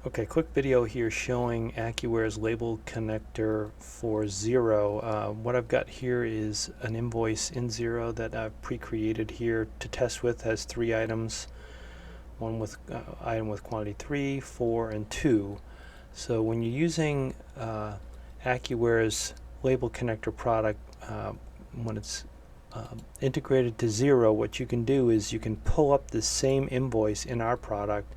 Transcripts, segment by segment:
Okay, quick video here showing AccuWare's label connector for Xero. What I've got here is an invoice in Xero that I've pre-created here to test with. Has 3 items, one with item with quantity 3, 4, and 2. So when you're using AccuWare's label connector product, when it's integrated to Xero, what you can do is you can pull up the same invoice in our product.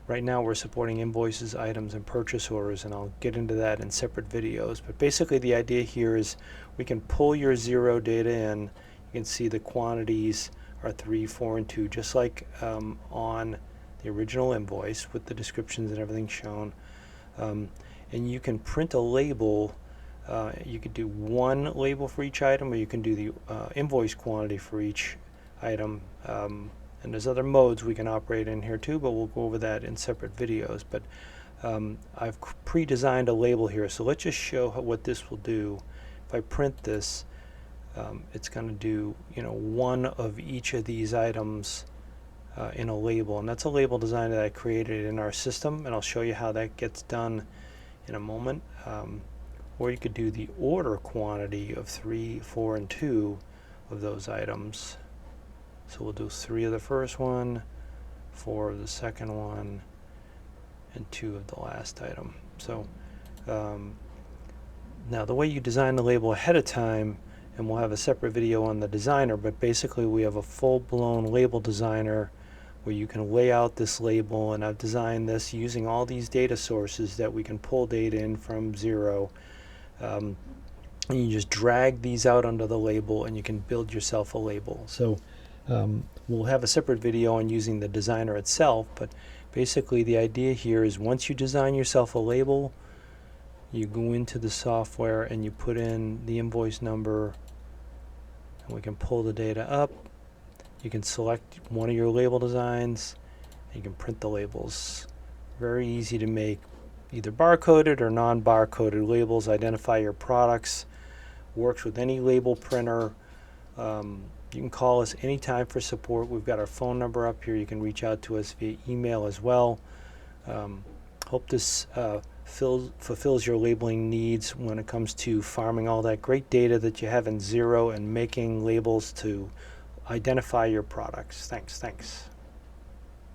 Right now we're supporting invoices, items, and purchase orders, and I'll get into that in separate videos. But basically the idea here is we can pull your Xero data in. You can see the quantities are 3, 4, and 2, just like on the original invoice with the descriptions and everything shown. And you can print a label. You could do one label for each item, or you can do the invoice quantity for each item. And there's other modes we can operate in here too, but we'll go over that in separate videos. But I've pre-designed a label here, so let's just show what this will do. If I print this, it's going to do one of each of these items in a label, and that's a label design that I created in our system, and I'll show you how that gets done in a moment. Or you could do the order quantity of 3, 4, and 2 of those items. So we'll do 3 of the first one, 4 of the second one, and 2 of the last item. So now the way you design the label ahead of time, and we'll have a separate video on the designer, but basically we have a full-blown label designer where you can lay out this label, and I've designed this using all these data sources that we can pull data in from Xero. And you just drag these out under the label and you can build yourself a label. So we'll have a separate video on using the designer itself, but basically the idea here is once you design yourself a label, you go into the software and you put in the invoice number, and we can pull the data up. You can select one of your label designs and you can print the labels. Very easy to make either barcoded or non-barcoded labels. Identify your products. Works with any label printer. You can call us anytime for support. We've got our phone number up here. You can reach out to us via email as well. Hope this fulfills your labeling needs when it comes to farming all that great data that you have in Xero and making labels to identify your products. Thanks.